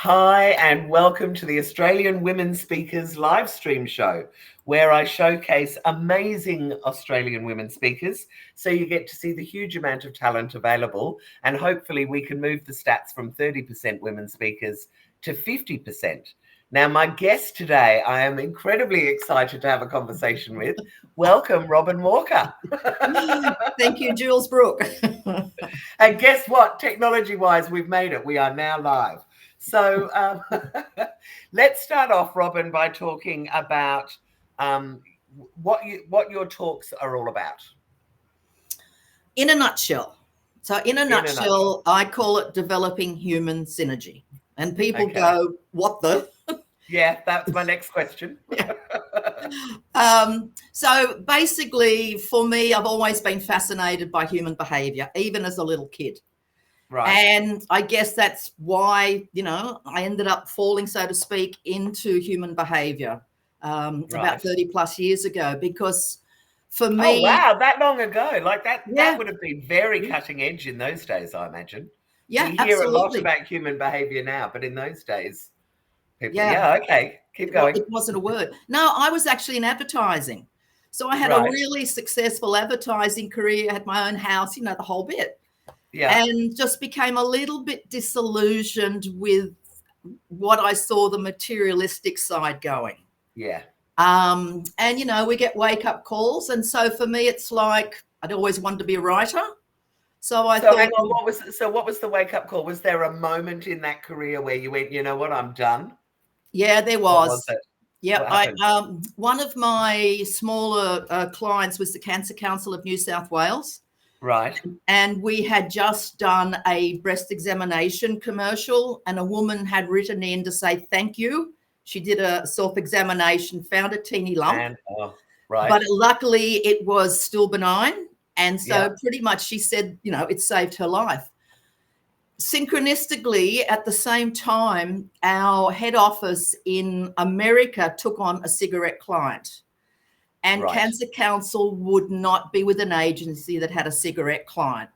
Hi, and welcome to the Australian Women Speakers live stream show, where I showcase amazing Australian women speakers. So you get to see the huge amount of talent available, and hopefully we can move the stats from 30% women speakers to 50%. Now, my guest today, I am incredibly excited to have a conversation with. Welcome, Robyn Walker. Thank you, Jules Brooke. And guess what? Technology-wise, we've made it. We are now live. So let's start off, Robyn, by talking about what your talks are all about. In a nutshell. So in a nutshell, I call it developing human synergy. And people go, what the? Yeah, that's my next question. So basically, for me, I've always been fascinated by human behaviour, even as a little kid. Right. And I guess that's why, I ended up falling, so to speak, into human behaviour about 30 plus years ago, because for me... Oh, wow, that long ago. Like that would have been very cutting edge in those days, I imagine. Yeah, we hear a lot about human behaviour now, but in those days, people, keep going. It wasn't a word. No, I was actually in advertising. So I had a really successful advertising career, had my own house, the whole bit. Yeah. And just became a little bit disillusioned with what I saw the materialistic side going. Yeah. And, we get wake-up calls. And so for me, it's like I'd always wanted to be a writer. So I thought... hang on, what was the wake-up call? Was there a moment in that career where you went, you know what, I'm done? Yeah, there was. What was it? Yeah, one of my smaller clients was the Cancer Council of New South Wales. Right. And we had just done a breast examination commercial, and a woman had written in to say thank you. She did a self-examination, found a teeny lump. But luckily it was still benign. And so pretty much she said, it saved her life. Synchronistically, at the same time, our head office in America took on a cigarette client. And Cancer Council would not be with an agency that had a cigarette client.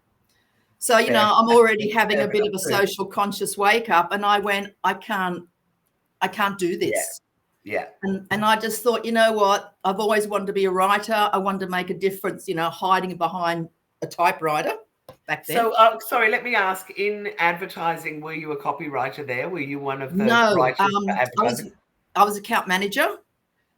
So, I'm already having a bit of a social conscious wake up, and I went, I can't do this. Yeah. And I just thought, you know what? I've always wanted to be a writer. I wanted to make a difference, hiding behind a typewriter back then. So, sorry, let me ask, in advertising, were you a copywriter there? Were you one of the writers for advertising? I was account manager.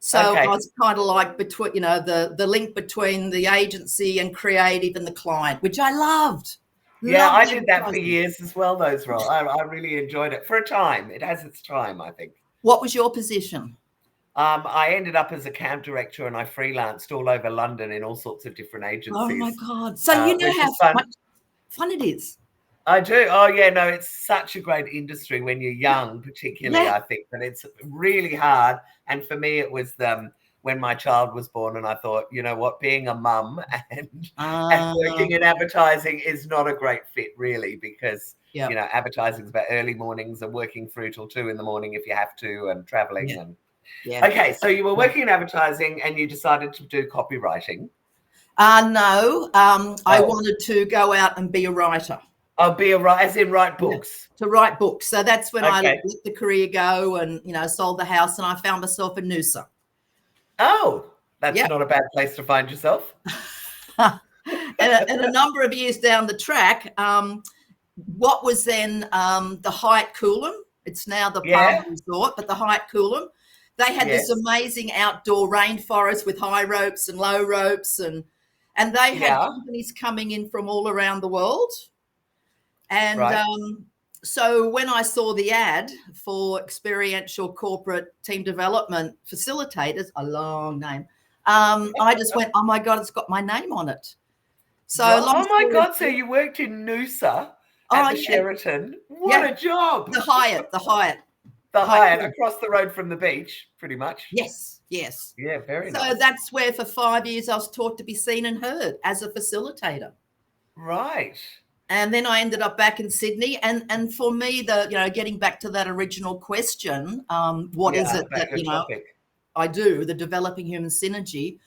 So I was kind of like between, the link between the agency and creative and the client, which I loved. Yeah, I did that for years as well, those roles. I really enjoyed it for a time. It has its time, I think. What was your position? I ended up as account director, and I freelanced all over London in all sorts of different agencies. Oh, my God. So you know how much fun it is. I do. Oh, yeah, no, it's such a great industry when you're young, particularly, I think. But it's really hard. And for me, it was when my child was born, and I thought, you know what, being a mum and working in advertising is not a great fit, really, because, advertising is about early mornings and working through till 2 a.m. if you have to, and traveling. Okay, so you were working in advertising and you decided to do copywriting. No, I wanted to go out and be a writer. I'll be a writer, as in write books. To write books. So that's when I let the career go and, sold the house, and I found myself in Noosa. Oh, that's not a bad place to find yourself. and a number of years down the track, what was then the Hyatt Coolum, it's now the Palm Resort, but the Hyatt Coolum, they had this amazing outdoor rainforest with high ropes and low ropes, and they had companies coming in from all around the world. And so when I saw the ad for experiential corporate team development facilitators, a long name, I just went, oh, my God, it's got my name on it. So, so you worked in Noosa at the Sheraton. What a job. The Hyatt. The Hyatt, across the road from the beach, pretty much. Yes. Yeah, very nice. So that's where for 5 years I was taught to be seen and heard as a facilitator. Right. And then I ended up back in Sydney. And for me, getting back to that original question, what is it that, I do, the developing human synergy.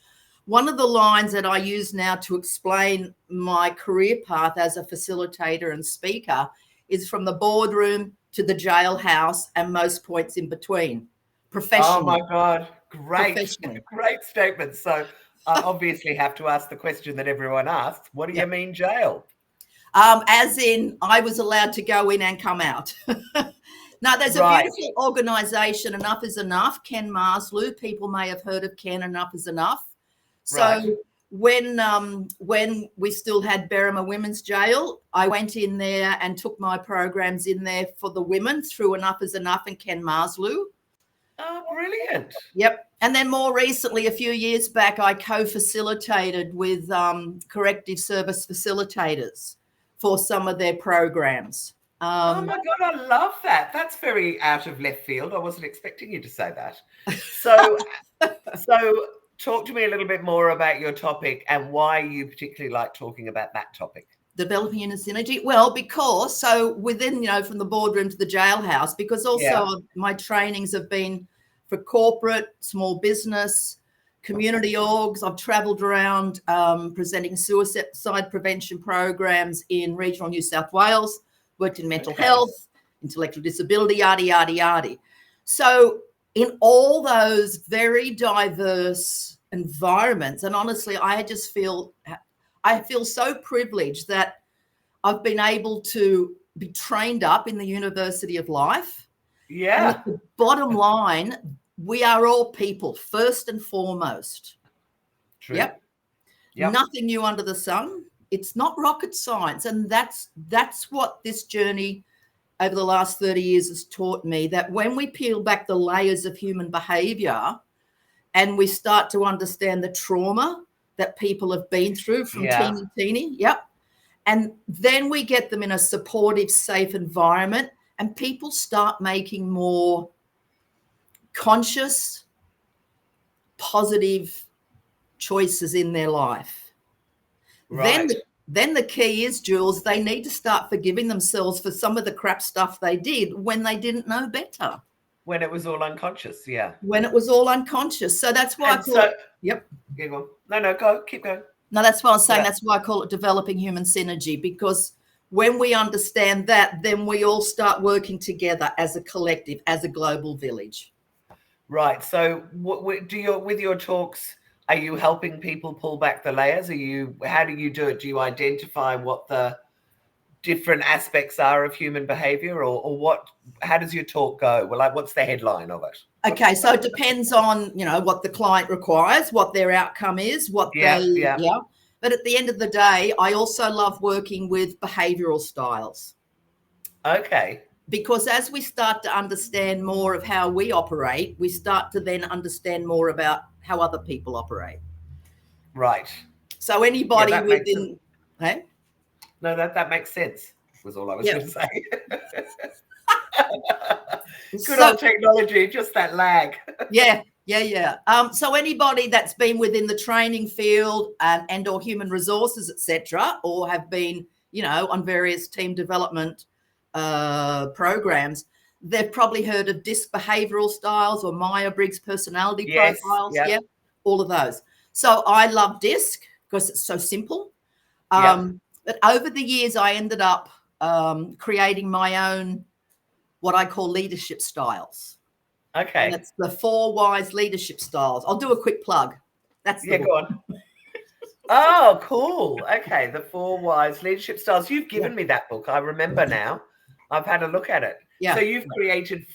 One of the lines that I use now to explain my career path as a facilitator and speaker is from the Boardroom, to the jailhouse and most points in between. Oh my Professionally. God, great, Professionally. great statement. So I obviously have to ask the question that everyone asks. What do you mean jail? As in, I was allowed to go in and come out. Now, there's a beautiful organisation, Enough is Enough, Ken Marslew. People may have heard of Ken, Enough is Enough. So when we still had Berrima Women's Jail, I went in there and took my programs in there for the women through Enough is Enough and Ken Marslew. Oh, brilliant. Yep. And then more recently, a few years back, I co-facilitated with corrective service facilitators for some of their programs. Oh my God, I love that. That's very out of left field. I wasn't expecting you to say that. So talk to me a little bit more about your topic and why you particularly like talking about that topic. Developing human synergy. Well, because within, from the boardroom to the jailhouse, because also my trainings have been for corporate, small business, community orgs. I've traveled around presenting suicide prevention programs in regional New South Wales, worked in mental health, intellectual disability, yada, yada, yada. So in all those very diverse environments, and honestly, I feel so privileged that I've been able to be trained up in the University of Life. Yeah. And the bottom line, we are all people, first and foremost. True. Yep. Nothing new under the sun. It's not rocket science. And that's what this journey over the last 30 years has taught me, that when we peel back the layers of human behaviour and we start to understand the trauma that people have been through from teeny, and then we get them in a supportive, safe environment, and people start making more conscious, positive choices in their life. Right. Then the key is, Jules, they need to start forgiving themselves for some of the crap stuff they did when they didn't know better. When it was all unconscious, When it was all unconscious. So that's why I call it. Yep. Keep going. No, that's why I was saying that's why I call it developing human synergy, because when we understand that, then we all start working together as a collective, as a global village. Right. So with your talks, are you helping people pull back the layers? How do you do it? Do you identify what the different aspects are of human behavior, or how does your talk go? Well, like, what's the headline of it? Okay, so it depends on, what the client requires, what their outcome is, But at the end of the day, I also love working with behavioral styles. Okay. Because as we start to understand more of how we operate, we start to then understand more about how other people operate. Right. So anybody within... Hey? No, that makes sense, was all I was going to say. Good old technology, just that lag. Yeah. So anybody that's been within the training field and or human resources, etc., or have been, on various team development programs, they've probably heard of DISC behavioral styles or Myers-Briggs personality profiles. Yep. Yeah, all of those. So I love DISC because it's so simple. But over the years, I ended up creating my own, what I call leadership styles. Okay. And it's the 4 wise leadership styles. I'll do a quick plug. That's the book. Go on. Oh, cool. Okay, the 4 wise leadership styles. You've given me that book. I remember now. I've had a look at it. Yeah. So you've created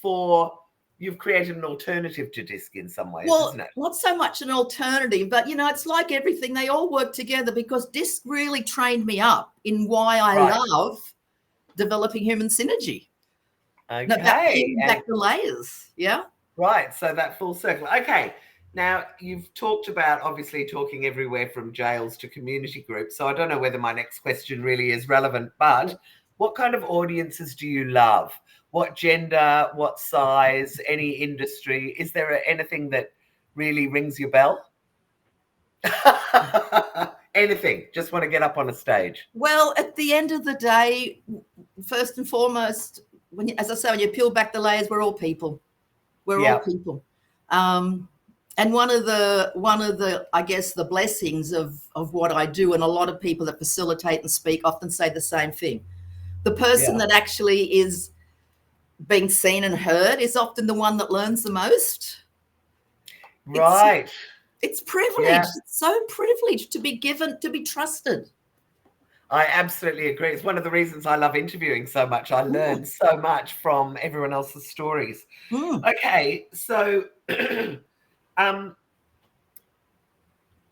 an alternative to DISC in some ways, isn't it? Not so much an alternative, but, it's like everything. They all work together, because DISC really trained me up in why I love developing human synergy. Okay. Back the layers. Yeah. Right. So that full circle. Okay. Now, you've talked about obviously talking everywhere from jails to community groups. So I don't know whether my next question really is relevant, but what kind of audiences do you love? What gender, what size, any industry? Is there anything that really rings your bell? Anything. Just want to get up on a stage. Well, at the end of the day, first and foremost, when you peel back the layers, we're all people. We're all people. And one of the I guess the blessings of what I do, and a lot of people that facilitate and speak often say the same thing. The person that actually is being seen and heard is often the one that learns the most. Right. It's privilege. Yeah. It's so privileged to be given, to be trusted. I absolutely agree. It's one of the reasons I love interviewing so much. I learn so much from everyone else's stories. Okay, so I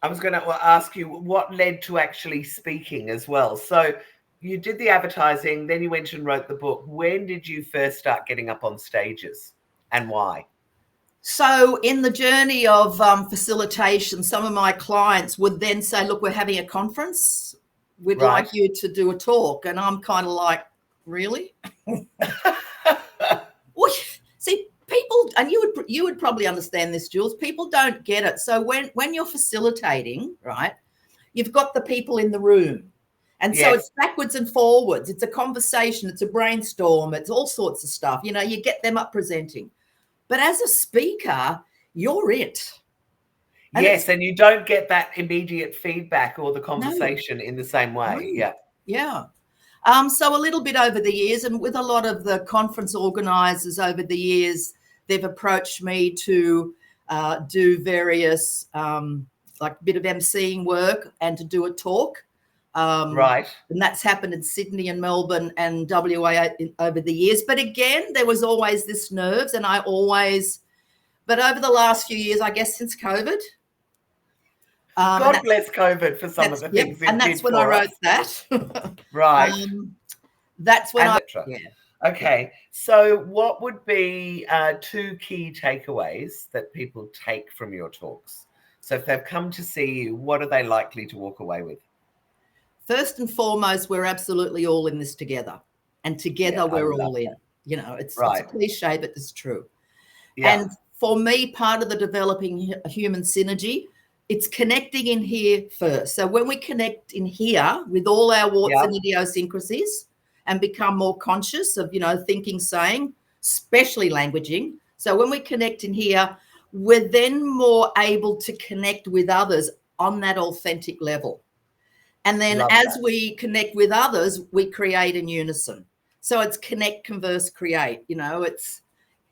was going to ask you what led to actually speaking as well. So you did the advertising, then you went and wrote the book. When did you first start getting up on stages and why? So in the journey of facilitation, some of my clients would then say, look, we're having a conference. We'd like you to do a talk. And I'm kind of like, really? Well, see, people, and you would probably understand this, Jules, people don't get it. So when you're facilitating, right, you've got the people in the room. And so it's backwards and forwards. It's a conversation. It's a brainstorm. It's all sorts of stuff. You know, you get them up presenting. But as a speaker, you're it. And and you don't get that immediate feedback or the conversation in the same way. Yeah. Yeah. So a little bit over the years, and with a lot of the conference organisers over the years, they've approached me to do various, like a bit of emceeing work and to do a talk. Right. And that's happened in Sydney and Melbourne and WA over the years. But again, there was always this nerves, and but over the last few years, I guess since COVID. God bless COVID for some of the things it and that's did when I wrote that. Right. That's when Okay. So what would be 2 key takeaways that people take from your talks? So if they've come to see you, what are they likely to walk away with? First and foremost, we're absolutely all in this together. And together we're all in. You know, it's a cliche, but it's true. Yeah. And for me, part of the developing a human synergy, it's connecting in here first. So when we connect in here with all our warts and idiosyncrasies and become more conscious of, you know, thinking, saying, especially languaging. So when we connect in here, we're then more able to connect with others on that authentic level. And then we connect with others, we create in unison. So it's connect, converse, create. You know, it's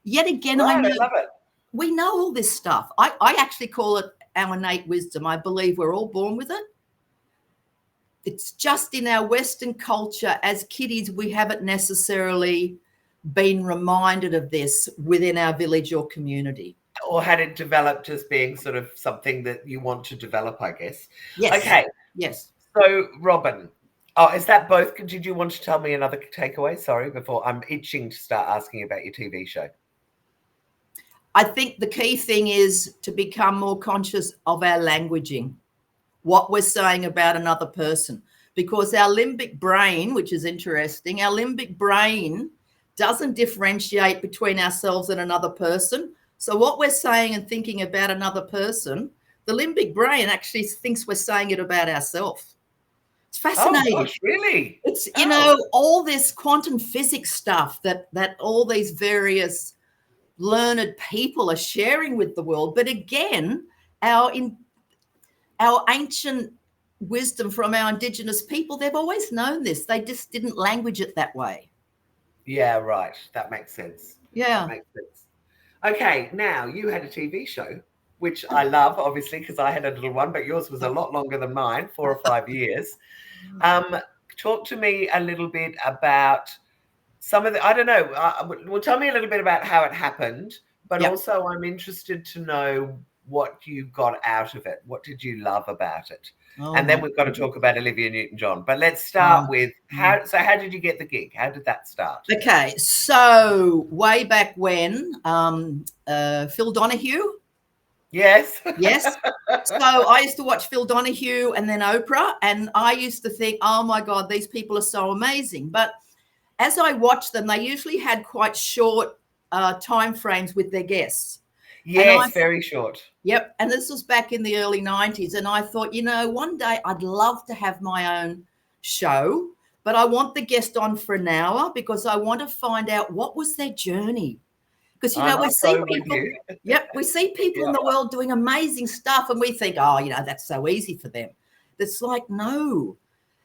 yet again, I love it. We know all this stuff. I actually call it our innate wisdom. I believe we're all born with it. It's just in our Western culture as kiddies, we haven't necessarily been reminded of this within our village or community. Or had it developed as being sort of something that you want to develop, I guess. Yes. Okay. Yes. So, Robyn, is that both? Did you want to tell me another takeaway? Sorry, before I'm itching to start asking about your TV show. I think the key thing is to become more conscious of our languaging, what we're saying about another person, because our limbic brain, which is interesting, our limbic brain doesn't differentiate between ourselves and another person. So what we're saying and thinking about another person, the limbic brain actually thinks we're saying it about ourselves. It's fascinating. Oh, gosh, really? It's, you know, all this quantum physics stuff that all these various learned people are sharing with the world. But again, our ancient wisdom from our Indigenous people, they've always known this. They just didn't language it that way. Yeah, right. That makes sense. Yeah. That makes sense. Okay, now you had a TV show, which I love, obviously, because I had a little one, but yours was a lot longer than mine, 4 or 5 years. Talk to me a little bit about some of the, I don't know, well, tell me a little bit about how it happened, but also I'm interested to know what you got out of it. What did you love about it? And then we've got to talk about Olivia Newton-John. But let's start with how did you get the gig? How did that start? Okay, so way back when, Phil Donahue. Yes. Yes. So I used to watch Phil Donahue and then Oprah, and I used to think, oh my God, these people are so amazing. But as I watched them, they usually had quite short time frames with their guests. Yes, very short. Yep. And this was back in the early 90s. And I thought, you know, one day I'd love to have my own show, but I want the guest on for an hour because I want to find out what was their journey. Because, you know, we see people, we see people in the world doing amazing stuff and we think, oh, you know, that's so easy for them. It's like, no.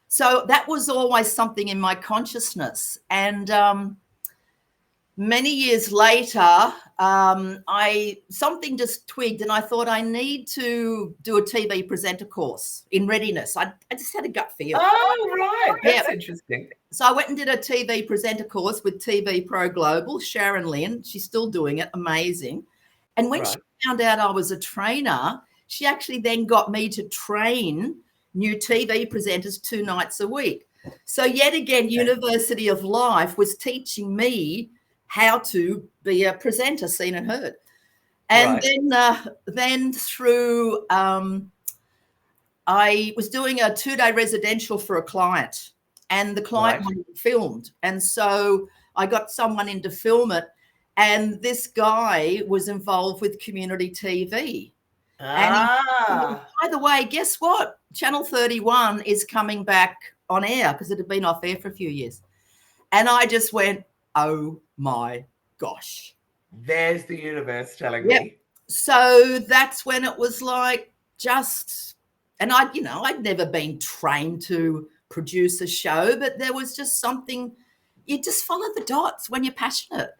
So that was always something in my consciousness. And many years later, something just twigged, and I thought I need to do a TV presenter course in readiness. I just had a gut feel. Oh, right. That's interesting. So I went and did a TV presenter course with TV Pro Global, Sharon Lynn. She's still doing it. Amazing. And when she found out I was a trainer, she actually then got me to train new TV presenters 2 nights a week. So yet again, University of Life was teaching me how to be a presenter, seen and heard. And then through, I was doing a 2-day residential for a client, and the client wanted it filmed. And so I got someone in to film it. And this guy was involved with community TV. And by the way, guess what? Channel 31 is coming back on air because it had been off air for a few years. And I just went, oh my gosh. There's the universe telling me. So that's when it was like and I'd never been trained to produce a show, but there was just something, you just follow the dots when you're passionate.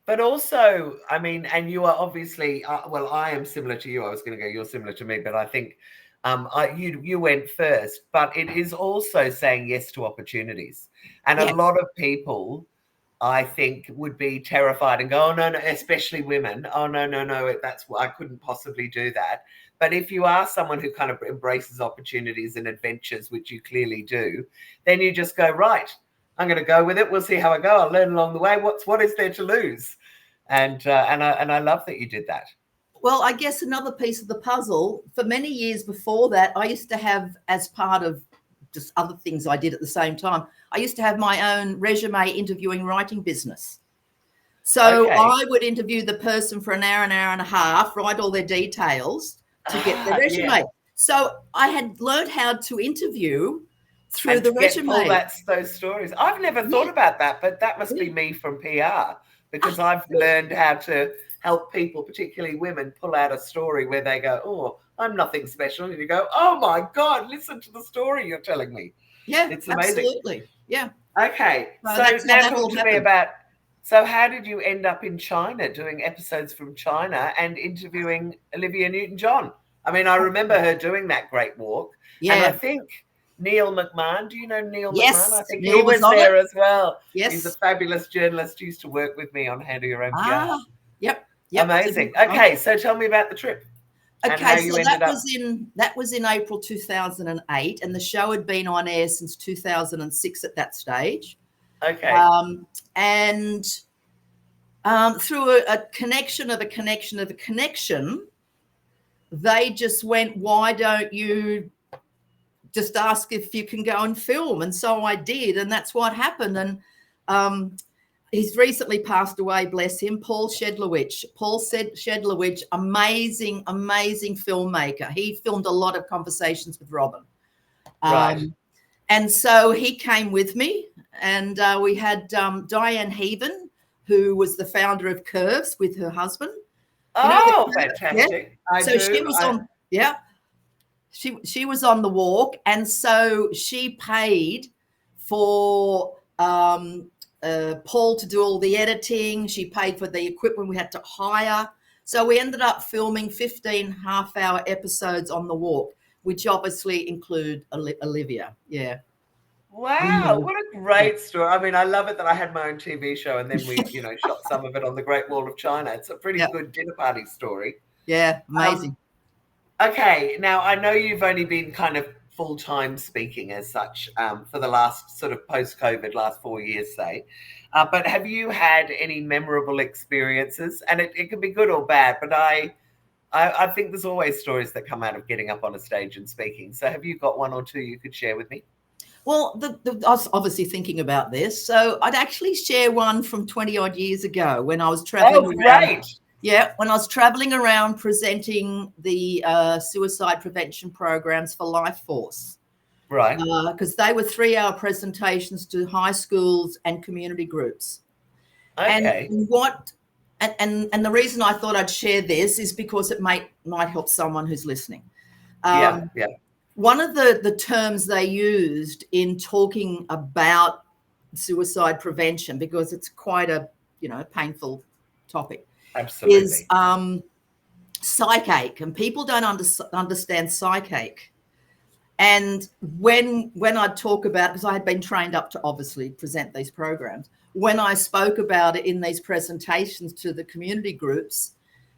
But also, I mean, and you are obviously, I am similar to you. I was going to go, you're similar to me, but I think you went first. But it is also saying yes to opportunities. And a lot of people, I think, would be terrified and go, oh, no, especially women. Oh, no, I couldn't possibly do that. But if you are someone who kind of embraces opportunities and adventures, which you clearly do, then you just go, right, I'm going to go with it. We'll see how I go. I'll learn along the way. What is there to lose? And I love that you did that. Well, I guess another piece of the puzzle, for many years before that, I used to have, as part of just other things I did at the same time, I used to have my own resume interviewing writing business. So I would interview the person for an hour and a half, write all their details to get their resume. Yeah. So I had learned how to interview through the resume. That's those stories. I've never thought about that, but that must be me from PR, because I've learned how to help people, particularly women, pull out a story where they go, oh, I'm nothing special. And you go, oh my God, listen to the story you're telling me. Yeah, it's amazing. Absolutely. Yeah. Okay. So now talk to me about, so how did you end up in China doing episodes from China and interviewing Olivia Newton-John? I mean, I remember her doing that great walk. Yeah. And I think Neil McMahon, do you know Neil McMahon? I think Neil was there as well. Yes. He's a fabulous journalist. He used to work with me on Handle Your Own PR. Yep. Amazing. Okay, so tell me about the trip. Okay, so that was in April 2008, and the show had been on air since 2006 at that stage. Okay. And through a connection of a connection of a connection, they just went, why don't you just ask if you can go and film? And so I did, and that's what happened. And he's recently passed away, bless him, Paul Shedlowich. Paul Shedlowich, amazing filmmaker. He filmed a lot of Conversations with Robyn. Right. And so he came with me, and we had Diane Heaven, who was the founder of Curves, with her husband. Fantastic. Yeah. She was on, she was on the walk, and so she paid for Paul to do all the editing. She paid for the equipment we had to hire. So we ended up filming 15 half-hour episodes on the walk, which obviously include Olivia. Yeah. Wow, what a great story. I mean, I love it that I had my own TV show, and then we, shot some of it on the Great Wall of China. It's a pretty good dinner party story. Yeah, amazing. Okay, now I know you've only been kind of full-time speaking as such for the last sort of post-COVID, last 4 years, say. But have you had any memorable experiences? And it can be good or bad, but I think there's always stories that come out of getting up on a stage and speaking. So have you got one or two you could share with me? Well, I was obviously thinking about this. So I'd actually share one from 20-odd years ago when I was traveling around. Great. Yeah, when I was traveling around presenting the suicide prevention programs for Life Force. Right. Because they were 3-hour presentations to high schools and community groups. Okay. And the reason I thought I'd share this is because it might help someone who's listening. One of the terms they used in talking about suicide prevention, because it's quite a painful topic. Absolutely. Is psychache, and people don't understand psychache. And when I talk about, because I had been trained up to obviously present these programs, when I spoke about it in these presentations to the community groups,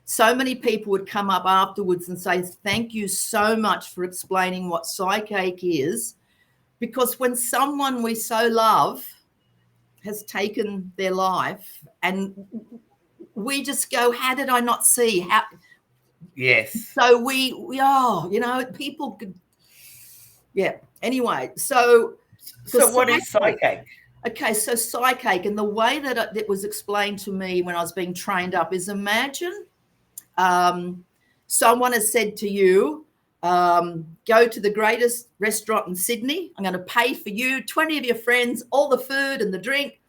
so many people would come up afterwards and say, thank you so much for explaining what psychache is, because when someone we so love has taken their life, and we just go, how did I not see? How? Yes. So we people could, Anyway, so what is psychache? Okay, so psychache, and the way that it was explained to me when I was being trained up is, imagine someone has said to you, go to the greatest restaurant in Sydney. I'm going to pay for you, 20 of your friends, all the food and the drink,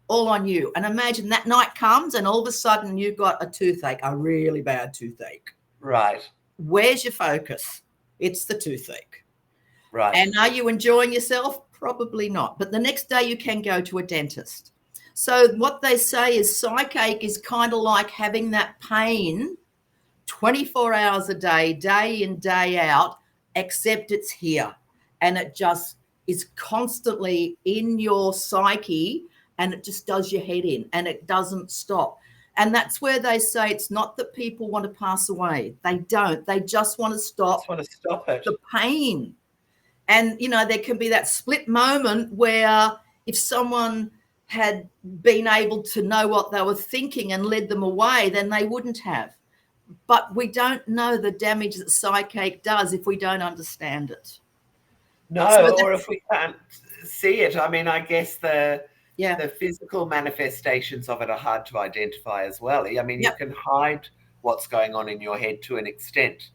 all on you. And imagine that night comes and all of a sudden you've got a toothache, a really bad toothache. Right. Where's your focus? It's the toothache. Right. And are you enjoying yourself? Probably not. But the next day you can go to a dentist. So what they say is psychache is kind of like having that pain 24 hours a day, day in, day out, except it's here. And it just is constantly in your psyche, and it just does your head in, and it doesn't stop. And that's where they say it's not that people want to pass away. They don't. They just want to stop it. The pain. And, there can be that split moment where if someone had been able to know what they were thinking and led them away, then they wouldn't have. But we don't know the damage that psychache does if we don't understand it. No, or if we can't see it. I mean, I guess the physical manifestations of it are hard to identify as well. I mean, you can hide what's going on in your head to an extent.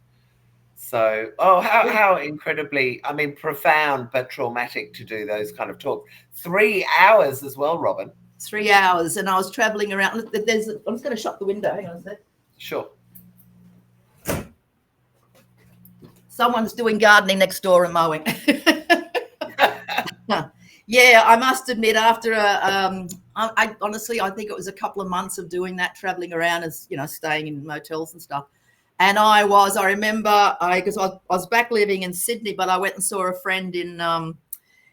So, how incredibly, profound but traumatic to do those kind of talks. 3 hours as well, Robyn. 3 hours. And I was traveling around. I'm just going to shut the window. Hang on a sec. Sure. Someone's doing gardening next door and mowing. Yeah, I must admit, after I honestly think it was a couple of months of doing that, traveling around as, staying in motels and stuff. And I remember, because I was back living in Sydney, but I went and saw a friend in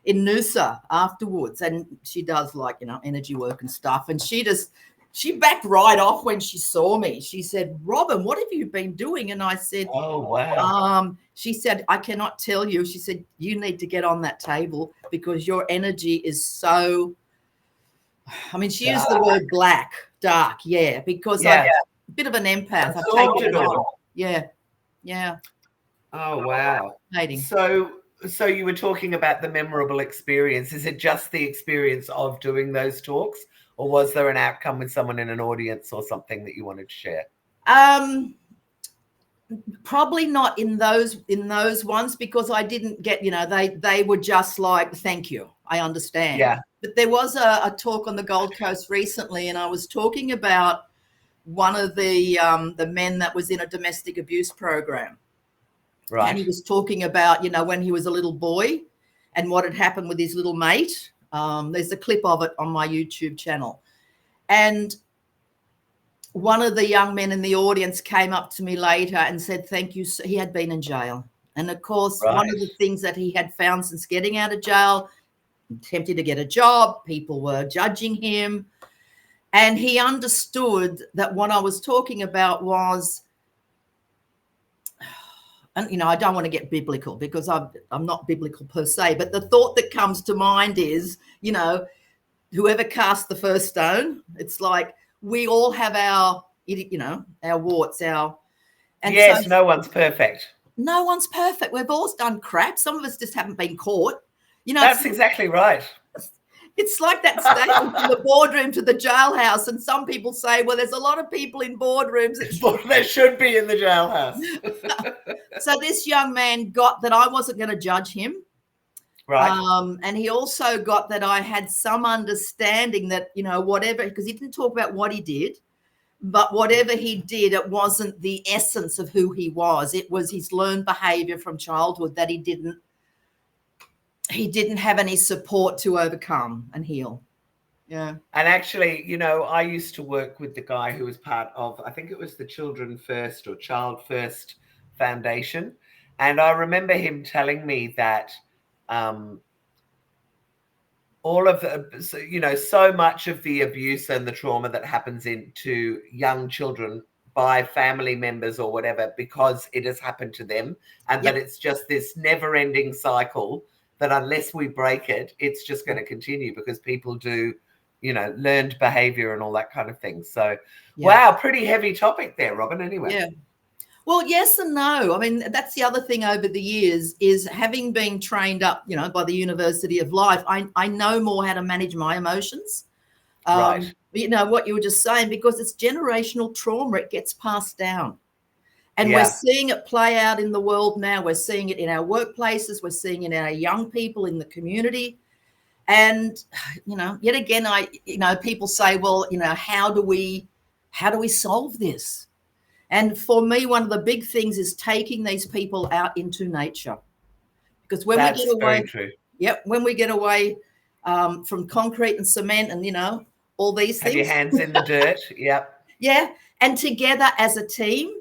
Noosa afterwards, and she does energy work and stuff. And she backed right off when she saw me. She said, Robyn, what have you been doing? And I said, oh, wow. She said, I cannot tell you. She said, you need to get on that table because your energy is so, she used the word dark, because I'm a bit of an empath. I've taken it on. Yeah. Oh, wow. So you were talking about the memorable experience. Is it just the experience of doing those talks, or was there an outcome with someone in an audience or something that you wanted to share? Probably not in those ones, because I didn't get, they were just like, thank you, I understand. Yeah. But there was a talk on the Gold Coast recently, and I was talking about one of the men that was in a domestic abuse program. Right. And he was talking about, when he was a little boy and what had happened with his little mate. There's a clip of it on my YouTube channel. And one of the young men in the audience came up to me later and said, thank you. He had been in jail. And of course, one of the things that he had found since getting out of jail, attempting to get a job, people were judging him. And he understood that what I was talking about was, and, I don't want to get biblical because I'm not biblical per se, but the thought that comes to mind is, whoever cast the first stone, it's like we all have our warts, so no one's perfect. No one's perfect. We've all done crap. Some of us just haven't been caught. That's exactly right. It's like that statement from the boardroom to the jailhouse. And some people say, well, there's a lot of people in boardrooms. There should be in the jailhouse. So this young man got that I wasn't going to judge him. Right. And he also got that I had some understanding that, whatever, because he didn't talk about what he did, but whatever he did, it wasn't the essence of who he was. It was his learned behavior from childhood that he didn't have any support to overcome and heal. Yeah. And actually, you know, I used to work with the guy who was part of, I think it was the Children First or Child First Foundation. And I remember him telling me that all of the, you know, so much of the abuse and the trauma that happens into young children by family members or whatever, because it has happened to them, and that it's just this never ending cycle that unless we break it, it's just going to continue because people do, you know, learned behavior and all that kind of thing. So, wow, pretty heavy topic there, Robyn, anyway. Yeah. Well, yes and no. I mean, that's the other thing over the years is having been trained up, you know, by the University of Life, I know more how to manage my emotions. Right. You know, what you were just saying, because it's generational trauma, it gets passed down. And we're seeing it play out in the world now. We're seeing it in our workplaces. We're seeing it in our young people in the community. And, you know, yet again, people say, well, you know, how do we solve this? And for me, one of the big things is taking these people out into nature, because when we get away, when we get away from concrete and cement and, you know, all these things, have your hands in the dirt, and together as a team,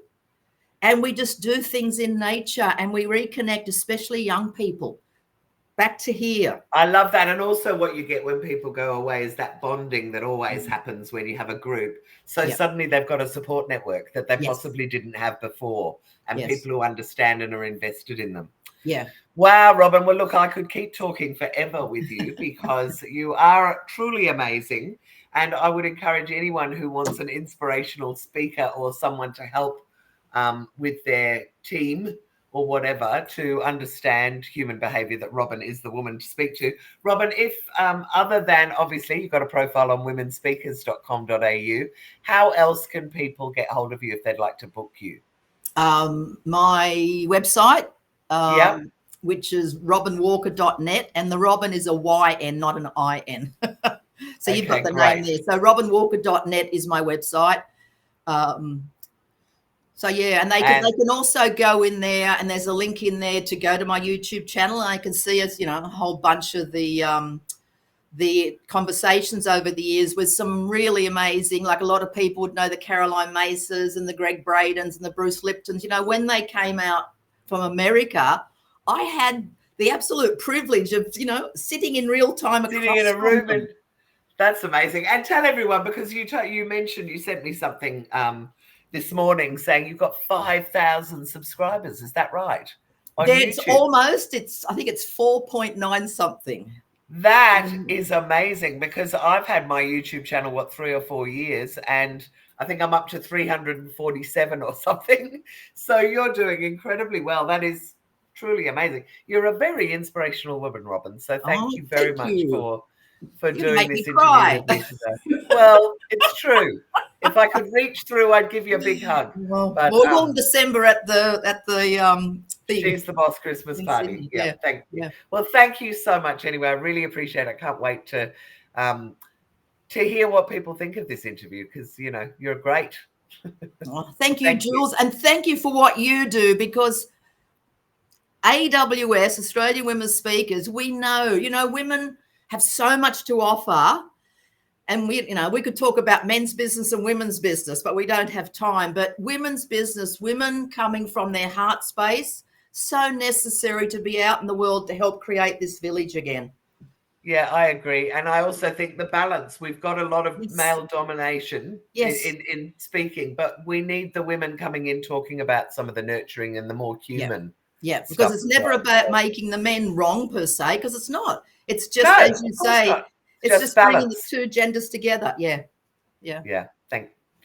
and we just do things in nature and we reconnect, especially young people, back to here. I love that. And also what you get when people go away is that bonding that always happens when you have a group. So suddenly they've got a support network that they possibly didn't have before, and people who understand and are invested in them. Yeah. Wow, Robyn. Well, look, I could keep talking forever with you because you are truly amazing. And I would encourage anyone who wants an inspirational speaker or someone to help with their team or whatever to understand human behaviour, that Robyn is the woman to speak to. Robyn, if other than, obviously, you've got a profile on womenspeakers.com.au, how else can people get hold of you if they'd like to book you? My website, which is robynwalker.net, and the Robyn is a Y-N, not an I-N. So you've got the name there. So robynwalker.net is my website. So and they can also go in there, and there's a link in there to go to my YouTube channel, and I can see us, you know, a whole bunch of the conversations over the years with some really amazing, like a lot of people would know the Caroline Maces and the Greg Bradens and the Bruce Liptons. You know, when they came out from America, I had the absolute privilege of, you know, sitting in real time across in a room. And that's amazing. And tell everyone, because you mentioned, you sent me something this morning saying you've got 5,000 subscribers. Is that right? It's almost, I think it's 4.9 something. That is amazing, because I've had my YouTube channel, 3 or 4 years, and I think I'm up to 347 or something. So you're doing incredibly well. That is truly amazing. You're a very inspirational woman, Robyn. So thank you very much for doing this interview with me today. Well, it's true. If I could reach through, I'd give you a big hug. Well, we'll go in December at the She's the Boss Christmas party. Thank you. Well, thank you so much. Anyway, I really appreciate it. I can't wait to hear what people think of this interview, because, you know, you're great. Thank you, Jules, and thank you for what you do, because AWS, Australian Women Speakers, we know, you know, women have so much to offer. And we could talk about men's business and women's business, but we don't have time. But women's business, women coming from their heart space, so necessary to be out in the world to help create this village again. Yeah, I agree. And I also think the balance, we've got a lot of male domination in speaking, but we need the women coming in talking about some of the nurturing and the more human. Yeah, because it's never about making the men wrong per se, because it's not. It's just, as you say, it's just bringing the two genders together. Yeah. Thank